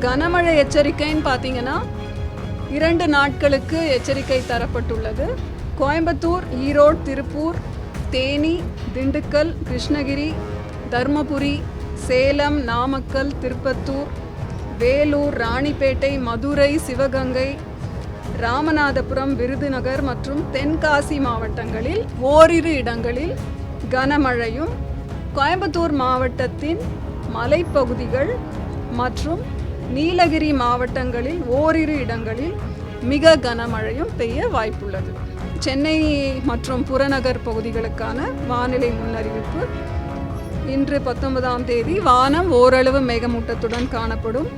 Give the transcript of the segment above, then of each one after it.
கனமழை எச்சரிக்கைன்னு பார்த்தீங்கன்னா 2 நாட்களுக்கு எச்சரிக்கை தரப்பட்டுள்ளது. கோயம்புத்தூர், ஈரோடு, திருப்பூர், தேனி, திண்டுக்கல், கிருஷ்ணகிரி, தர்மபுரி, சேலம், நாமக்கல், திருப்பத்தூர், வேலூர், ராணிப்பேட்டை, மதுரை, சிவகங்கை, ராமநாதபுரம், விருதுநகர் மற்றும் தென்காசி மாவட்டங்களில் ஓரிரு இடங்களில் கனமழையும், கோயம்புத்தூர் மாவட்டத்தின் மலைப்பகுதிகள் மற்றும் நீலகிரி மாவட்டங்களில் ஓரிரு இடங்களில் மிக கனமழையும் பெய்ய வாய்ப்புள்ளது. சென்னை மற்றும் புறநகர் பகுதிகளுக்கான வானிலை முன்னறிவிப்பு. இன்று 19ஆம் தேதி வானம் ஓரளவு மேகமூட்டத்துடன் காணப்படும்.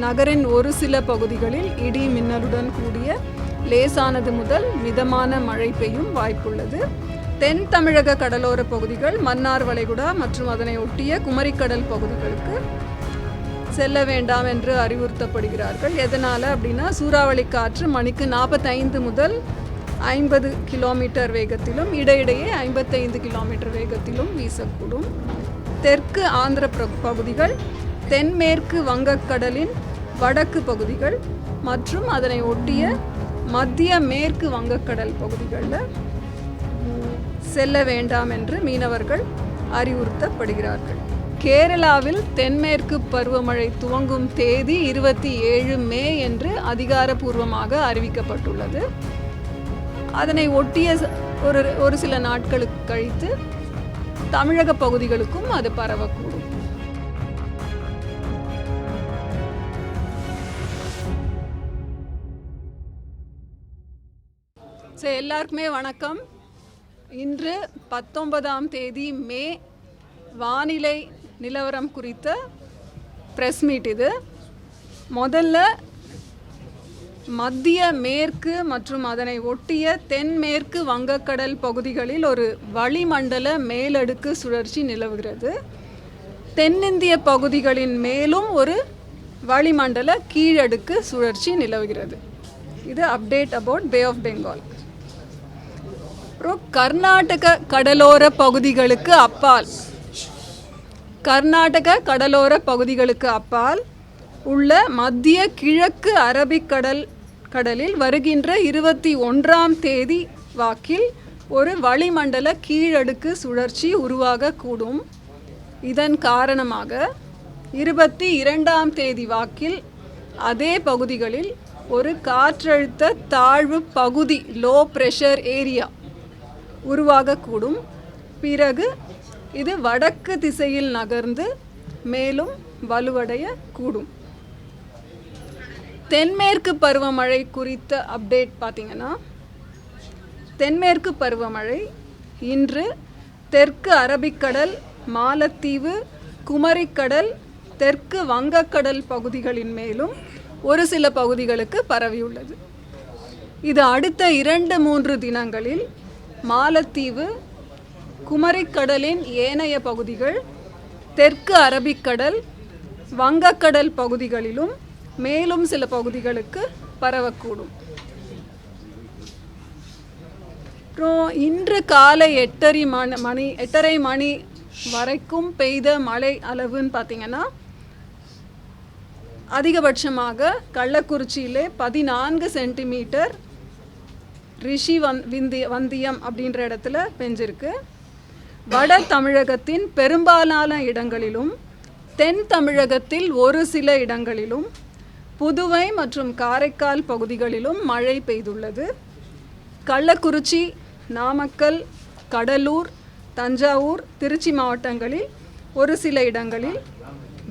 நகரின் ஒரு சில பகுதிகளில் இடி மின்னலுடன் கூடிய லேசானது முதல் மிதமான மழை பெய்யும் வாய்ப்புள்ளது. தென் தமிழக கடலோர பகுதிகள், மன்னார் வளைகுடா மற்றும் அதனை ஒட்டிய குமரிக்கடல் பகுதிகளுக்கு செல்ல வேண்டாம் என்று அறிவுறுத்தப்படுகிறார்கள். எதனால் அப்படின்னா, சூறாவளி காற்று மணிக்கு 45 முதல் 50 கிலோமீட்டர் வேகத்திலும் இடையிடையே 55 கிலோமீட்டர் வேகத்திலும் வீசக்கூடும். தெற்கு ஆந்திர பகுதிகள், தென்மேற்கு வங்கக்கடலின் வடக்கு பகுதிகள் மற்றும் அதனை ஒட்டிய மத்திய மேற்கு வங்கக்கடல் பகுதிகளில் செல்ல வேண்டாம் என்று மீனவர்கள் அறிவுறுத்தப்படுகிறார்கள். கேரளாவில் தென்மேற்கு பருவமழை துவங்கும் தேதி 27 மே என்று அதிகாரப்பூர்வமாக அறிவிக்கப்பட்டுள்ளது. அதனை ஒட்டிய ஒரு சில நாட்களுக்கு கழித்து தமிழக பகுதிகளுக்கும் அது பரவக்கூடும். எல்லாருக்குமே வணக்கம். இன்று 19ஆம் தேதி மே, வானிலை நிலவரம் குறித்த ப்ரெஸ் மீட் இது. முதல்ல மத்திய மேற்கு மற்றும் அதனை ஒட்டிய தென்மேற்கு வங்கக்கடல் பகுதிகளில் ஒரு வளிமண்டல மேலடுக்கு சுழற்சி நிலவுகிறது. தென்னிந்திய பகுதிகளின் மேலும் ஒரு வளிமண்டல கீழடுக்கு சுழற்சி நிலவுகிறது. இது update about bay of Bengal. அப்புறம் கர்நாடக கடலோர பகுதிகளுக்கு அப்பால் உள்ள மத்திய கிழக்கு அரபிக்கடலில் வருகின்ற 21ஆம் தேதி வாக்கில் ஒரு வளிமண்டல கீழடுக்கு சுழற்சி உருவாகக்கூடும். இதன் காரணமாக 22ஆம் தேதி வாக்கில் அதே பகுதிகளில் ஒரு காற்றழுத்த தாழ்வு பகுதி, லோ ப்ரெஷர் ஏரியா உருவாகக்கூடும். பிறகு இது வடக்கு திசையில் நகர்ந்து மேலும் வலுவடைய கூடும். தென்மேற்கு பருவமழை குறித்த அப்டேட் பார்த்திங்கன்னா, தென்மேற்கு பருவமழை இன்று தெற்கு அரபிக்கடல், மாலத்தீவு, குமரிக்கடல், தெற்கு வங்கக்கடல் பகுதிகளின் மேலும் ஒரு சில பகுதிகளுக்கு பரவியுள்ளது. இது அடுத்த 2-3 தினங்களில் மாலத்தீவு, குமரிக்கடலின் ஏனைய பகுதிகள், தெற்கு அரபிக்கடல், வங்கக்கடல் பகுதிகளிலும் மேலும் சில பகுதிகளுக்கு பரவக்கூடும். அப்புறம் இன்று காலை 8:30 மணி வரைக்கும் பெய்த மழை அளவுன்னு பார்த்திங்கன்னா, அதிகபட்சமாக கள்ளக்குறிச்சியிலே 14 சென்டிமீட்டர் ரிஷி வந்தியம் அப்படின்ற இடத்துல பெஞ்சிருக்கு. வட தமிழகத்தின் பெரும்பாலான இடங்களிலும், தென் தமிழகத்தில் ஒரு சில இடங்களிலும், புதுவை மற்றும் காரைக்கால் பகுதிகளிலும் மழை பெய்துள்ளது. கள்ளக்குறிச்சி, நாமக்கல், கடலூர், தஞ்சாவூர், திருச்சி மாவட்டங்களில் ஒரு சில இடங்களில்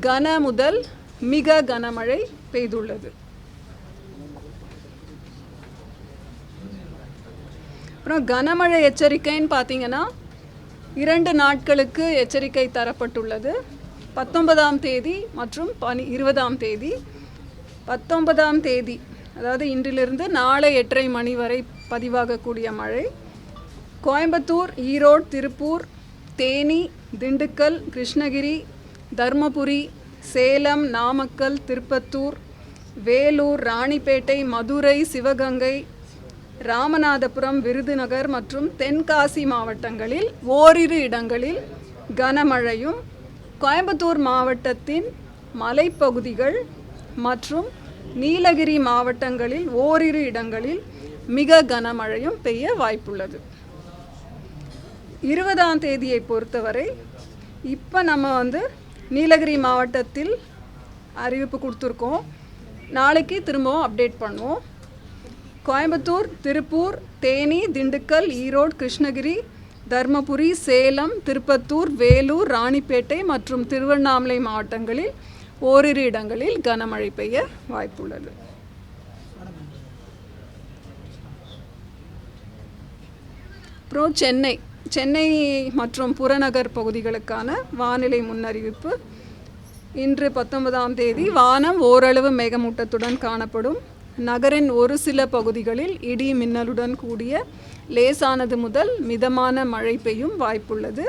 கன முதல் மிக கனமழை பெய்துள்ளது. அப்புறம் கனமழை எச்சரிக்கைன்னு பார்த்தீங்கன்னா 2 நாட்களுக்கு எச்சரிக்கை தரப்பட்டுள்ளது. 19ஆம் தேதி மற்றும் 20ஆம் தேதி. 19ஆம் தேதி அதாவது இன்றிலிருந்து நாளை 8:30 மணி வரை பதிவாகக்கூடிய மழை கோயம்புத்தூர், ஈரோடு, திருப்பூர், தேனி, திண்டுக்கல், கிருஷ்ணகிரி, தர்மபுரி, சேலம், நாமக்கல், திருப்பத்தூர், வேலூர், ராணிப்பேட்டை, மதுரை, சிவகங்கை, ராமநாதபுரம், விருதுநகர் மற்றும் தென்காசி மாவட்டங்களில் ஓரிரு இடங்களில் கனமழையும், கோயம்புத்தூர் மாவட்டத்தின் மலைப்பகுதிகள் மற்றும் நீலகிரி மாவட்டங்களில் ஓரிரு இடங்களில் மிக கனமழையும் பெய்ய வாய்ப்புள்ளது. 20ஆம் தேதியை பொறுத்தவரை இப்போ நம்ம நீலகிரி மாவட்டத்தில் அறிவிப்பு கொடுத்துருக்கோம். நாளைக்கு திரும்பவும் அப்டேட் பண்ணுவோம். கோயம்புத்தூர், திருப்பூர், தேனி, திண்டுக்கல், ஈரோடு, கிருஷ்ணகிரி, தர்மபுரி, சேலம், திருப்பத்தூர், வேலூர், ராணிப்பேட்டை மற்றும் திருவண்ணாமலை மாவட்டங்களில் ஓரிரு இடங்களில் கனமழை பெய்ய வாய்ப்புள்ளது. அப்புறம் சென்னை மற்றும் புறநகர் பகுதிகளுக்கான வானிலை முன்னறிவிப்பு. இன்று 19ஆம் தேதி வானம் ஓரளவு மேகமூட்டத்துடன் காணப்படும். நகரின் ஒரு சில பகுதிகளில் இடி மின்னலுடன் கூடிய லேசானது முதல் மிதமான மழை பெய்யும் வாய்ப்புள்ளது.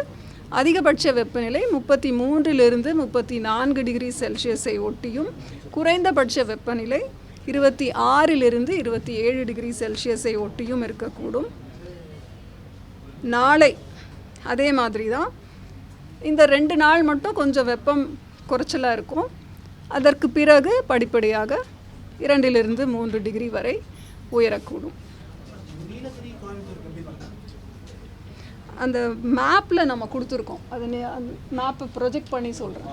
அதிகபட்ச வெப்பநிலை 33 to 34 டிகிரி செல்சியஸை ஒட்டியும் குறைந்தபட்ச வெப்பநிலை 26 to 27 டிகிரி செல்சியஸை ஒட்டியும் இருக்கக்கூடும். நாளை அதே மாதிரி தான். இந்த 2 நாள் மட்டும் கொஞ்சம் வெப்பம் குறைச்சலாக இருக்கும். அதற்கு பிறகு படிப்படியாக 2 to 3 டிகிரி வரை உயரக்கூடும். அந்த மேப்பில் நம்ம கொடுத்துருக்கோம். அது அந்த மேப்பை ப்ரொஜெக்ட் பண்ணி சொல்கிறேன்.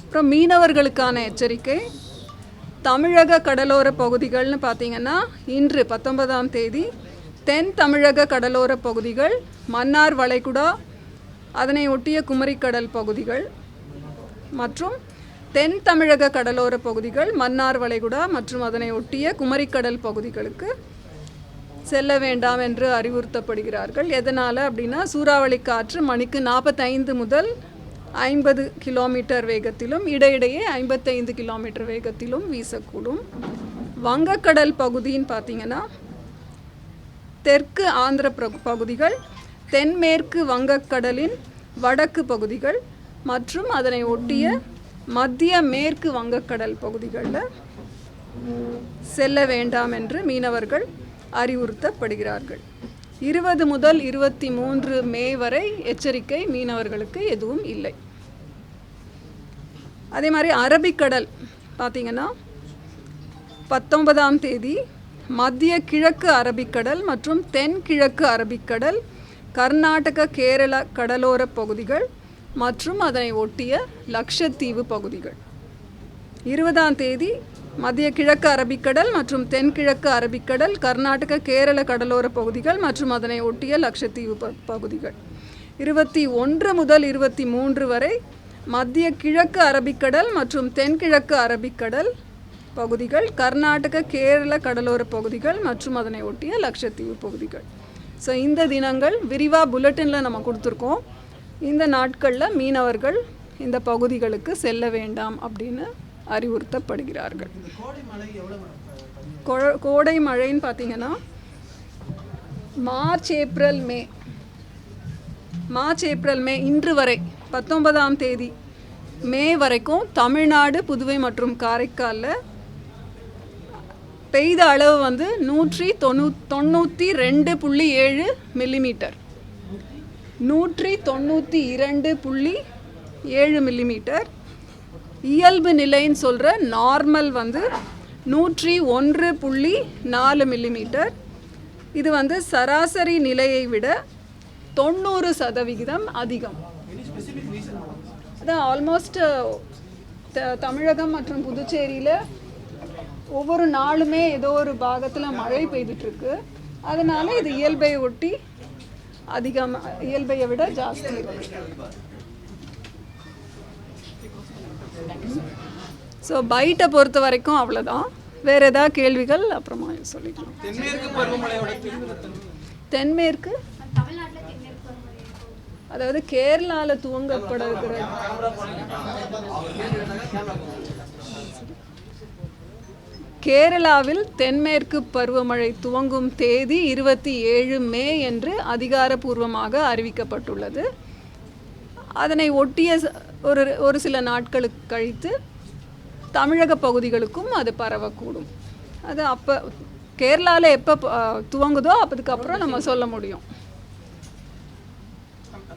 அப்புறம் மீனவர்களுக்கான எச்சரிக்கை. தமிழக கடலோர பகுதிகள்னு பார்த்திங்கன்னா இன்று 19ஆம் தேதி தென் தமிழக கடலோர பகுதிகள், மன்னார் வளைகுடா, அதனை ஒட்டிய குமரிக்கடல் பகுதிகள் மற்றும் தென் தமிழக கடலோர பகுதிகள், மன்னார் வளைகுடா மற்றும் அதனை ஒட்டிய குமரிக்கடல் பகுதிகளுக்கு செல்ல வேண்டாம் என்று அறிவுறுத்தப்படுகிறார்கள். எதனால் அப்படின்னா, சூறாவளி காற்று மணிக்கு 45 முதல் 50 கிலோமீட்டர் வேகத்திலும் இடையிடையே 55 கிலோமீட்டர் வேகத்திலும் வீசக்கூடும். வங்கக்கடல் பகுதின்னு பார்த்திங்கன்னா தெற்கு ஆந்திர பகுதிகள், தென்மேற்கு வங்கக்கடலின் வடக்கு பகுதிகள் மற்றும் அதனை ஒட்டிய மத்திய மேற்கு வங்கக்கடல் பகுதிகளில் செல்ல வேண்டாம் என்று மீனவர்கள் அறிவுறுத்தப்படுகிறார்கள். 20 முதல் 23 மே வரை எச்சரிக்கை மீனவர்களுக்கு எதுவும் இல்லை. அதே மாதிரி அரபிக்கடல் பார்த்திங்கன்னா 19ஆம் தேதி மத்திய கிழக்கு அரபிக்கடல் மற்றும் தென்கிழக்கு அரபிக்கடல், கர்நாடக கேரள கடலோர பகுதிகள் மற்றும் அதனை ஒட்டிய லட்சத்தீவு பகுதிகள். 20ஆம் தேதி மத்திய கிழக்கு அரபிக்கடல் மற்றும் தென்கிழக்கு அரபிக்கடல், கர்நாடக கேரள கடலோர பகுதிகள் மற்றும் அதனை ஒட்டிய லட்சத்தீவு பகுதிகள். 21 முதல் 23 வரை மத்திய கிழக்கு அரபிக்கடல் மற்றும் தென்கிழக்கு அரபிக்கடல் பகுதிகள், கர்நாடக கேரள கடலோர பகுதிகள் மற்றும் அதனை ஒட்டிய லட்சத்தீவு பகுதிகள். ஸோ இந்த தினங்கள் விரிவாக புல்லட்டினில் நம்ம கொடுத்துருக்கோம். இந்த நாட்களில் மீனவர்கள் இந்த பகுதிகளுக்கு செல்ல வேண்டாம் அப்படின்னு அறிவுறுத்தப்படுகிறார்கள். கோடை மழைன்னு பார்த்திங்கன்னா மார்ச் ஏப்ரல் மே இன்று வரை 19ஆம் தேதி மே வரைக்கும் தமிழ்நாடு, புதுவை மற்றும் காரைக்காலில் பெய்த அளவு 192.7 மில்லிமீட்டர். 192.7 மில்லிமீட்டர். இயல்பு நிலைன்னு சொல்கிற நார்மல் 101.4 மில்லிமீட்டர். இது சராசரி நிலையை விட 90% அதிகம். அதான் ஆல்மோஸ்ட் தமிழகம் மற்றும் புதுச்சேரியில் ஒவ்வொரு நாளுமே ஏதோ ஒரு பாகத்தில் மழை பெய்துட்ருக்கு. அதனால் இது இயல்பை ஒட்டி இயல்பையை விட ஜாஸ்தி இருக்கு. ஸோ பைட்டை பொறுத்த வரைக்கும் அவ்வளோதான். வேறு ஏதாவது கேள்விகள் அப்புறமா சொல்லிக்கலாம். தென்மேற்கு அதாவது கேரளாவில் துவங்கப்பட இருக்கிற கேரளாவில் தென்மேற்கு பருவமழை துவங்கும் தேதி 27 மே என்று அதிகாரப்பூர்வமாக அறிவிக்கப்பட்டுள்ளது. அதனை ஒட்டிய ஒரு சில நாட்களுக்கு கழித்து தமிழக பகுதிகளுக்கும் அது பரவக்கூடும். அது அப்போ கேரளாவில் எப்போ துவங்குதோ அதுக்கப்புறம் நம்ம சொல்ல முடியும்.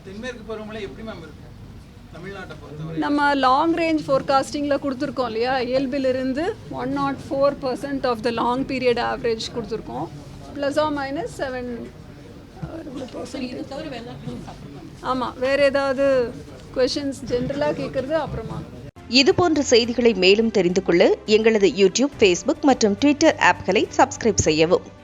தென்மேற்கு பருவமழை எப்படி மேம் இருக்கு? நம்ம லாங் ரேஞ்ச் ஃபோர்காஸ்டிங்கில் கொடுத்துருக்கோம் இல்லையா, இயல்பிலிருந்து 104% of the long period average கொடுத்துருக்கோம், ±7%. ஆமாம், வேறு ஏதாவது கொஷின்ஸ் ஜென்ரலாக கேட்குறது அப்புறமா. இதுபோன்ற செய்திகளை மேலும் தெரிந்து கொள்ள எங்களது யூடியூப், ஃபேஸ்புக் மற்றும் ட்விட்டர் ஆப்களை சப்ஸ்கிரைப் செய்யவும்.